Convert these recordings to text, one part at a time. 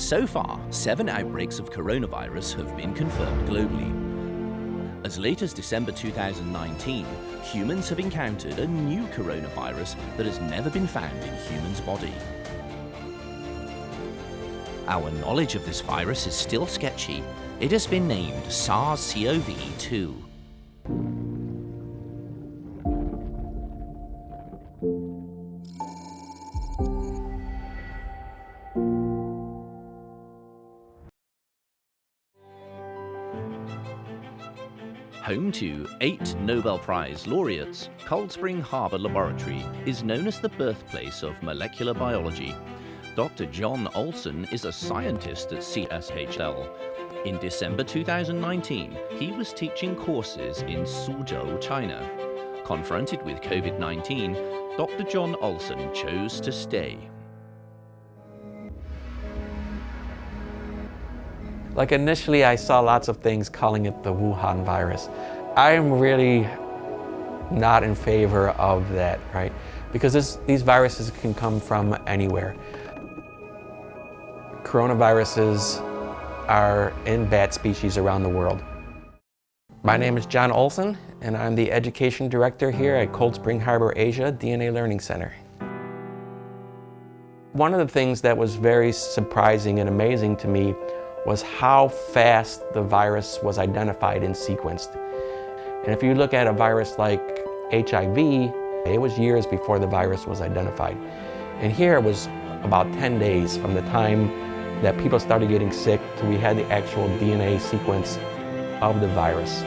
So far, 7 outbreaks of coronavirus have been confirmed globally. As late as December 2019, humans have encountered a new coronavirus that has never been found in humans' body. Our knowledge of this virus is still sketchy. It has been named SARS-CoV-2. Home to 8 Nobel Prize laureates, Cold Spring Harbor Laboratory is known as the birthplace of molecular biology. Dr. John Olson is a scientist at CSHL. In December 2019, he was teaching courses in Suzhou, China. Confronted with COVID-19, Dr. John Olson chose to stay. Like initially I saw lots of things calling it the Wuhan virus. I'm really not in favor of that, right? Because these viruses can come from anywhere. Coronaviruses are in bat species around the world. My name is John Olson, and I'm the Education Director here at Cold Spring Harbor Asia DNA Learning Center. One of the things that was very surprising and amazing to me was how fast the virus was identified and sequenced. And if you look at a virus like HIV, it was years before the virus was identified. And here it was about 10 days from the time that people started getting sick till we had the actual DNA sequence of the virus.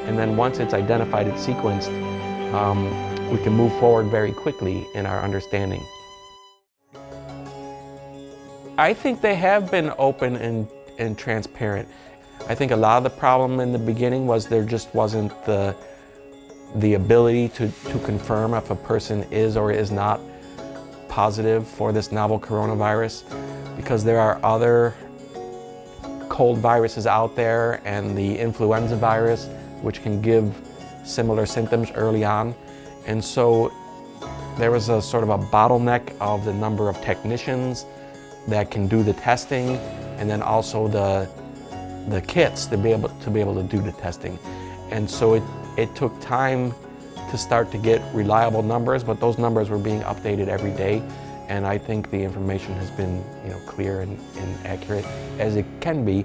And then once it's identified and sequenced, we can move forward very quickly in our understanding. I think they have been open and transparent. I think a lot of the problem in the beginning was there just wasn't the ability to confirm if a person is or is not positive for this novel coronavirus, because there are other cold viruses out there and the influenza virus, which can give similar symptoms early on. And so there was a sort of a bottleneck of the number of technicians that can do the testing, and then also the kits to be able to do the testing. And so it took time to start to get reliable numbers, but those numbers were being updated every day. And I think the information has been, clear and accurate as it can be.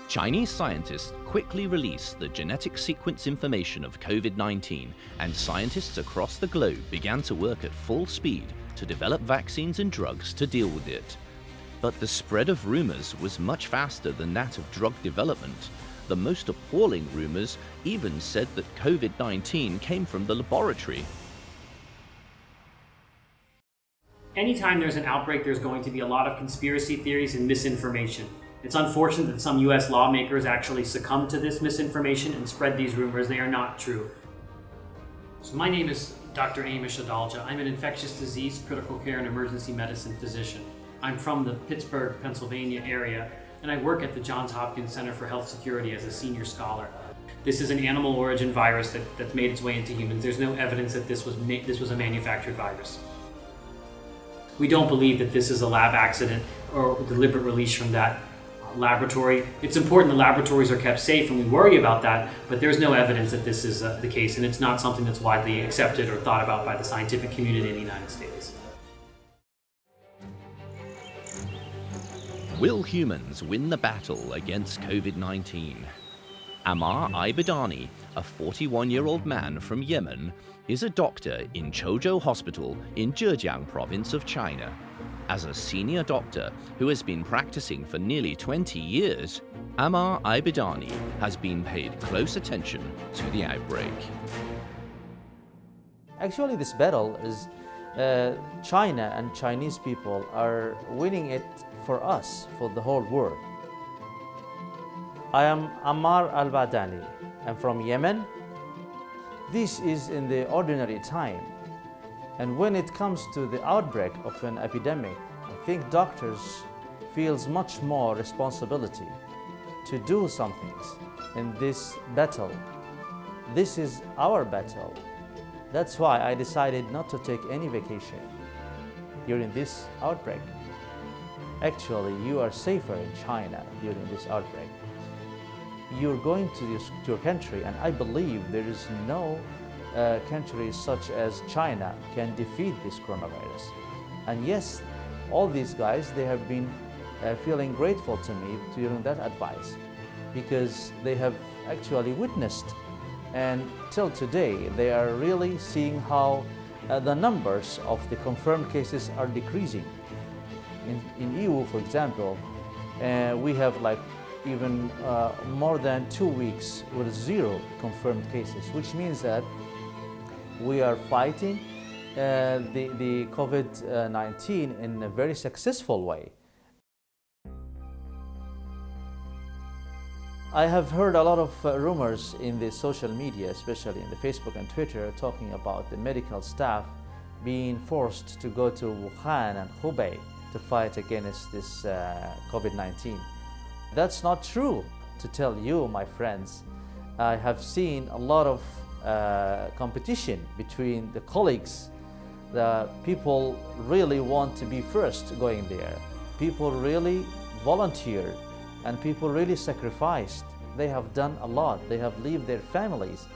Chinese scientists quickly released the genetic sequence information of COVID-19, and scientists across the globe began to work at full speed to develop vaccines and drugs to deal with it. But the spread of rumors was much faster than that of drug development. The most appalling rumors even said that COVID-19 came from the laboratory. Anytime there's an outbreak, there's going to be a lot of conspiracy theories and misinformation. It's unfortunate that some US lawmakers actually succumb to this misinformation and spread these rumors. They are not true. So my name is Dr. Amish Adalja. I'm an infectious disease, critical care, and emergency medicine physician. I'm from the Pittsburgh, Pennsylvania area, and I work at the Johns Hopkins Center for Health Security as a senior scholar. This is an animal origin virus that's made its way into humans. There's no evidence that this was a manufactured virus. We don't believe that this is a lab accident or deliberate release from that laboratory. It's important the laboratories are kept safe, and we worry about that, but there's no evidence that this is the case, and it's not something that's widely accepted or thought about by the scientific community in the United States. Will humans win the battle against COVID-19? Ammar Ibadani, a 41-year-old man from Yemen, is a doctor in Chuzhou Hospital in Zhejiang province of China. As a senior doctor who has been practicing for nearly 20 years, Ammar Ibadani has been paid close attention to the outbreak. Actually, this battle is China and Chinese people are winning it for us, for the whole world. I am Ammar al-Badani. I'm from Yemen. This is in the ordinary time. And when it comes to the outbreak of an epidemic, I think doctors feels much more responsibility to do something in this battle. This is our battle. That's why I decided not to take any vacation. during this outbreak. Actually, you are safer in China during this outbreak. You're going to your country, and I believe there is no country such as China can defeat this coronavirus. And yes, all these guys, they have been feeling grateful to me during that advice, because they have actually witnessed, and till today they are really seeing how the numbers of the confirmed cases are decreasing. In EU, for example, we have like even more than 2 weeks with 0 confirmed cases, which means that we are fighting the COVID-19 in a very successful way. I have heard a lot of rumors in the social media, especially in the Facebook and Twitter, talking about the medical staff being forced to go to Wuhan and Hubei to fight against this COVID-19. That's not true, to tell you, my friends. I have seen a lot of competition between the colleagues. The people really want to be first going there. People really volunteered, and people really sacrificed. They have done a lot. They have left their families.